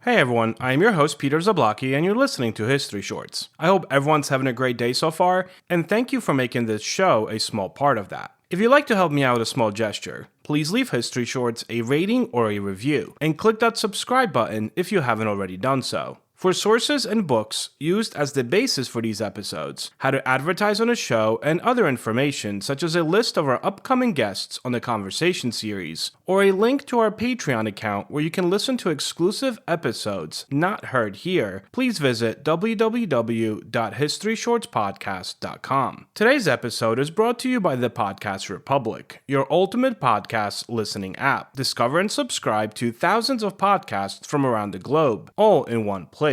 Hey everyone, I am your host Peter Zablocki and you're listening to History Shorts. I hope everyone's having a great day so far, and thank you for making this show a small part of that. If you'd like to help me out with a small gesture, please leave History Shorts a rating or a review, and click that subscribe button if you haven't already done so. For sources and books used as the basis for these episodes, how to advertise on a show, and other information such as a list of our upcoming guests on the Conversation series, or a link to our Patreon account where you can listen to exclusive episodes not heard here, please visit www.historyshortspodcast.com. Today's episode is brought to you by the Podcast Republic, your ultimate podcast listening app. Discover and subscribe to thousands of podcasts from around the globe, all in one place.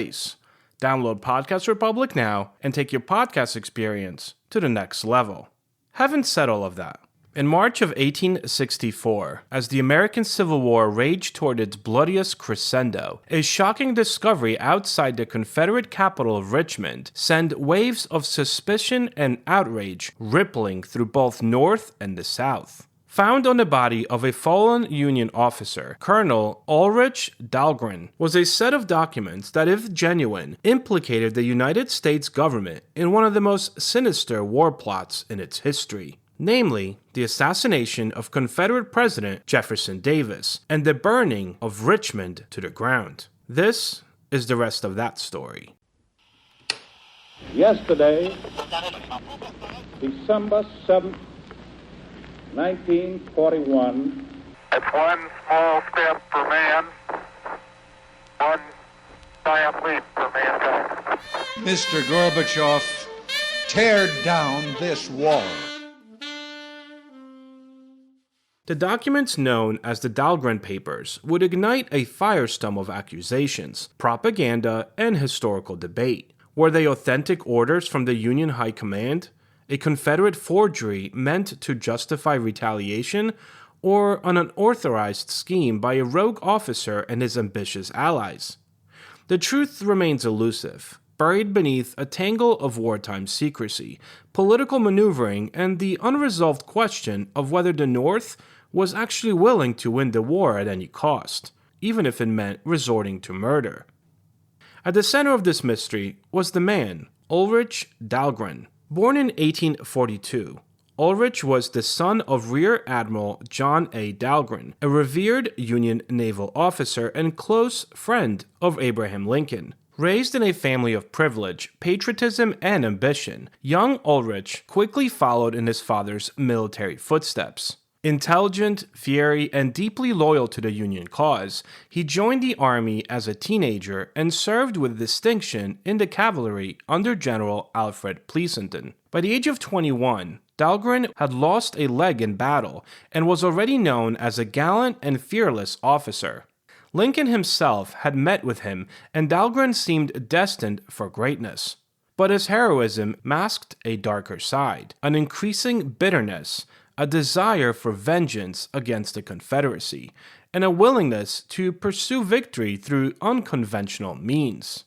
Download Podcast Republic now and take your podcast experience to the next level. Having said all of that, in March of 1864, as the American Civil War raged toward its bloodiest crescendo, a shocking discovery outside the Confederate capital of Richmond sent waves of suspicion and outrage rippling through both North and the South. Found on the body of a fallen Union officer, Colonel Ulric Dahlgren, was a set of documents that, if genuine, implicated the United States government in one of the most sinister war plots in its history, namely the assassination of Confederate President Jefferson Davis and the burning of Richmond to the ground. This is the rest of that story. Yesterday, December 7th, 1941. It's one small step for man, one giant leap for mankind. Mr. Gorbachev, tear down this wall. The documents known as the Dahlgren Papers would ignite a firestorm of accusations, propaganda, and historical debate. Were they authentic orders from the Union High Command? A Confederate forgery meant to justify retaliation, or an unauthorized scheme by a rogue officer and his ambitious allies? The truth remains elusive, buried beneath a tangle of wartime secrecy, political maneuvering, and the unresolved question of whether the North was actually willing to win the war at any cost, even if it meant resorting to murder. At the center of this mystery was the man, Ulric Dahlgren. Born in 1842, Ulrich was the son of Rear Admiral John A. Dahlgren, a revered Union naval officer and close friend of Abraham Lincoln. Raised in a family of privilege, patriotism, and ambition, young Ulrich quickly followed in his father's military footsteps. Intelligent, fiery, and deeply loyal to the Union cause, he joined the Army as a teenager and served with distinction in the cavalry under General Alfred Pleasonton. By the age of 21, Dahlgren had lost a leg in battle and was already known as a gallant and fearless officer. Lincoln himself had met with him, and Dahlgren seemed destined for greatness. But his heroism masked a darker side, an increasing bitterness, a desire for vengeance against the Confederacy, and a willingness to pursue victory through unconventional means.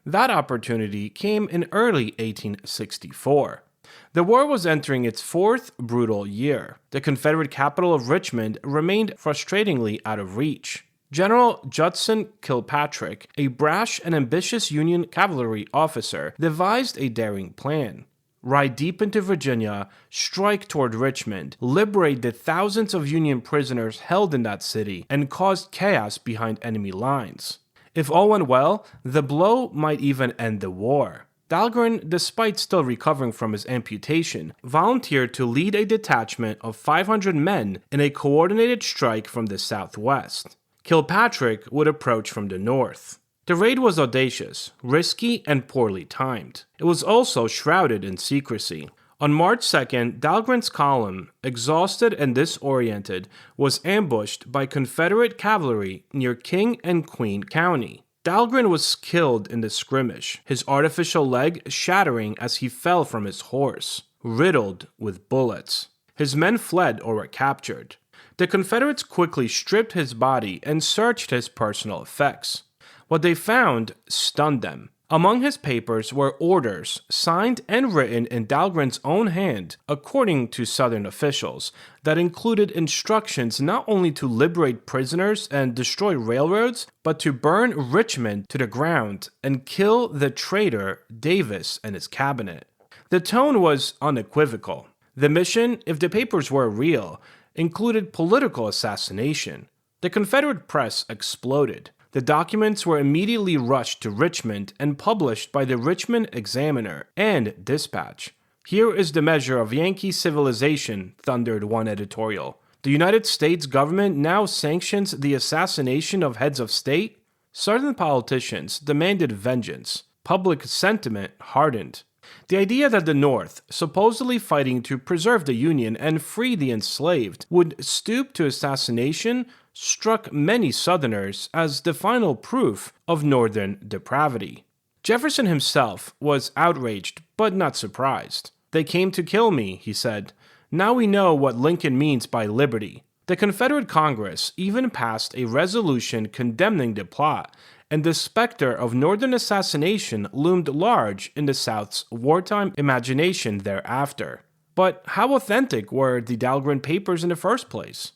That opportunity came in early 1864. The war was entering its fourth brutal year. The Confederate capital of Richmond remained frustratingly out of reach. General Judson Kilpatrick, a brash and ambitious Union cavalry officer, devised a daring plan. Ride deep into Virginia, strike toward Richmond, liberate the thousands of Union prisoners held in that city, and cause chaos behind enemy lines. If all went well, the blow might even end the war. Dahlgren, despite still recovering from his amputation, volunteered to lead a detachment of 500 men in a coordinated strike from the southwest. Kilpatrick would approach from the north. The raid was audacious, risky, and poorly timed. It was also shrouded in secrecy. On March 2nd, Dahlgren's column, exhausted and disoriented, was ambushed by Confederate cavalry near King and Queen County. Dahlgren was killed in the skirmish, his artificial leg shattering as he fell from his horse, riddled with bullets. His men fled or were captured. The Confederates quickly stripped his body and searched his personal effects. What they found stunned them. Among his papers were orders, signed and written in Dahlgren's own hand, according to Southern officials, that included instructions not only to liberate prisoners and destroy railroads, but to burn Richmond to the ground and kill the traitor Davis and his cabinet. The tone was unequivocal. The mission, if the papers were real, included political assassination. The Confederate press exploded. The documents were immediately rushed to Richmond and published by the Richmond Examiner and Dispatch. "Here is the measure of Yankee civilization," thundered one editorial. "The United States government now sanctions the assassination of heads of state." Southern politicians demanded vengeance. Public sentiment hardened. The idea that the North, supposedly fighting to preserve the Union and free the enslaved, would stoop to assassination struck many Southerners as the final proof of Northern depravity. Jefferson himself was outraged, but not surprised. "They came to kill me," he said. "Now we know what Lincoln means by liberty." The Confederate Congress even passed a resolution condemning the plot, and the specter of Northern assassination loomed large in the South's wartime imagination thereafter. But how authentic were the Dahlgren Papers in the first place?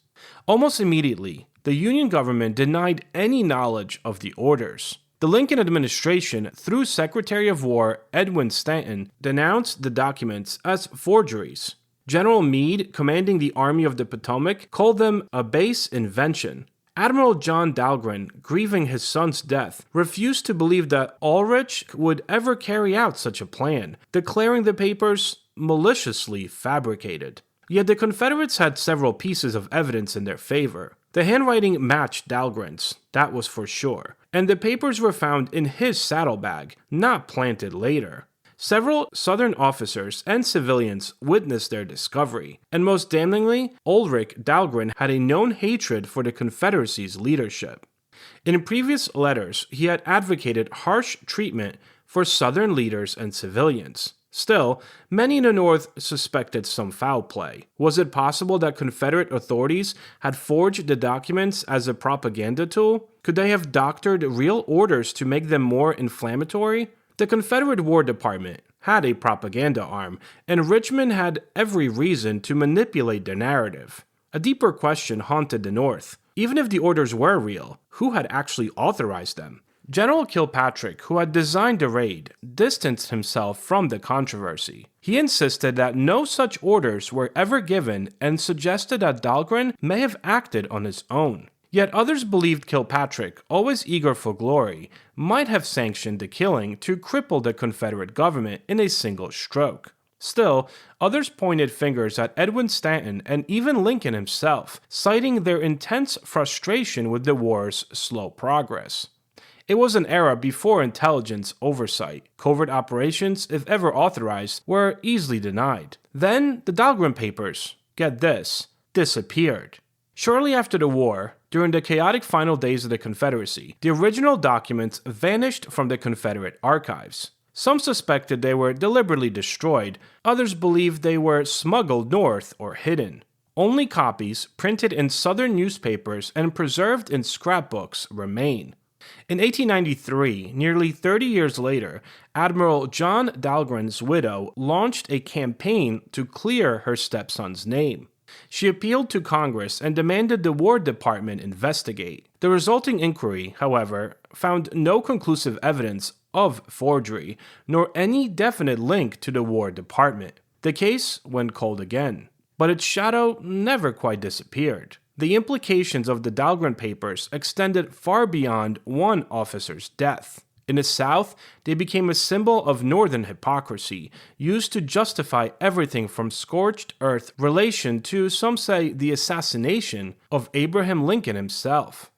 Almost immediately, the Union government denied any knowledge of the orders. The Lincoln administration, through Secretary of War Edwin Stanton, denounced the documents as forgeries. General Meade, commanding the Army of the Potomac, called them a base invention. Admiral John Dahlgren, grieving his son's death, refused to believe that Ulric would ever carry out such a plan, declaring the papers maliciously fabricated. Yet the Confederates had several pieces of evidence in their favor. The handwriting matched Dahlgren's, that was for sure, and the papers were found in his saddlebag, not planted later. Several Southern officers and civilians witnessed their discovery, and most damningly, Ulric Dahlgren had a known hatred for the Confederacy's leadership. In previous letters, he had advocated harsh treatment for Southern leaders and civilians. Still, many in the North suspected some foul play. Was it possible that Confederate authorities had forged the documents as a propaganda tool? Could they have doctored real orders to make them more inflammatory? The Confederate War Department had a propaganda arm, and Richmond had every reason to manipulate the narrative. A deeper question haunted the North. Even if the orders were real, who had actually authorized them? General Kilpatrick, who had designed the raid, distanced himself from the controversy. He insisted that no such orders were ever given and suggested that Dahlgren may have acted on his own. Yet others believed Kilpatrick, always eager for glory, might have sanctioned the killing to cripple the Confederate government in a single stroke. Still, others pointed fingers at Edwin Stanton and even Lincoln himself, citing their intense frustration with the war's slow progress. It was an era before intelligence oversight. Covert operations, if ever authorized, were easily denied. Then, the Dahlgren Papers, get this, disappeared. Shortly after the war, during the chaotic final days of the Confederacy, the original documents vanished from the Confederate archives. Some suspected they were deliberately destroyed, others believed they were smuggled north or hidden. Only copies, printed in Southern newspapers and preserved in scrapbooks, remain. In 1893, nearly 30 years later, Admiral John Dahlgren's widow launched a campaign to clear her stepson's name. She appealed to Congress and demanded the War Department investigate. The resulting inquiry, however, found no conclusive evidence of forgery, nor any definite link to the War Department. The case went cold again, but its shadow never quite disappeared. The implications of the Dahlgren Papers extended far beyond one officer's death. In the South, they became a symbol of Northern hypocrisy, used to justify everything from scorched earth relation to, some say, the assassination of Abraham Lincoln himself.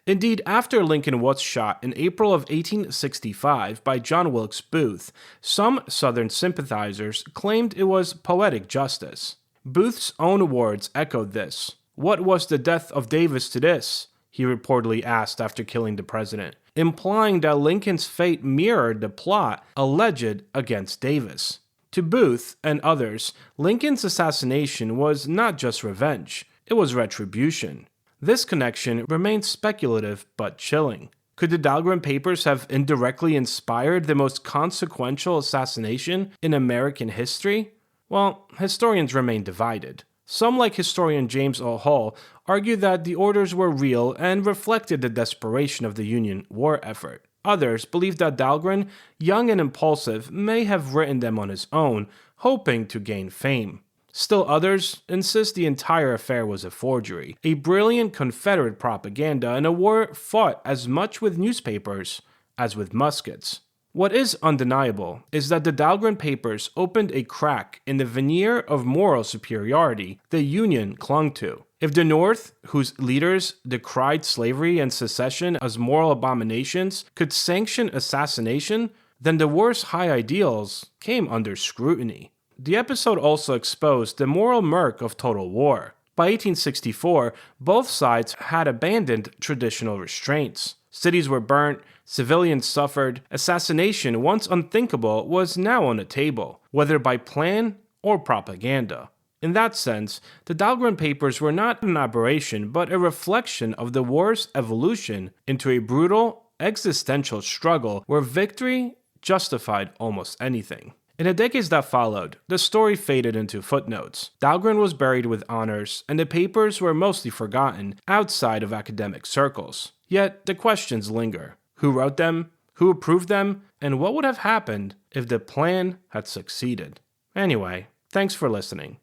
Indeed, after Lincoln was shot in April of 1865 by John Wilkes Booth, some Southern sympathizers claimed it was poetic justice. Booth's own words echoed this. "What was the death of Davis to this?" he reportedly asked after killing the president, implying that Lincoln's fate mirrored the plot alleged against Davis. To Booth and others, Lincoln's assassination was not just revenge, it was retribution. This connection remains speculative but chilling. Could the Dahlgren Papers have indirectly inspired the most consequential assassination in American history? Well, historians remain divided. Some, like historian James O. Hull, argue that the orders were real and reflected the desperation of the Union war effort. Others believe that Dahlgren, young and impulsive, may have written them on his own, hoping to gain fame. Still others insist the entire affair was a forgery, a brilliant Confederate propaganda in a war fought as much with newspapers as with muskets. What is undeniable is that the Dahlgren Papers opened a crack in the veneer of moral superiority the Union clung to. If the North, whose leaders decried slavery and secession as moral abominations, could sanction assassination, then the war's high ideals came under scrutiny. The episode also exposed the moral murk of total war. By 1864, both sides had abandoned traditional restraints. Cities were burnt, civilians suffered, assassination, once unthinkable, was now on the table, whether by plan or propaganda. In that sense, the Dahlgren Papers were not an aberration, but a reflection of the war's evolution into a brutal, existential struggle where victory justified almost anything. In the decades that followed, the story faded into footnotes. Dahlgren was buried with honors, and the papers were mostly forgotten outside of academic circles. Yet, the questions linger. Who wrote them? Who approved them? And what would have happened if the plan had succeeded? Anyway, thanks for listening.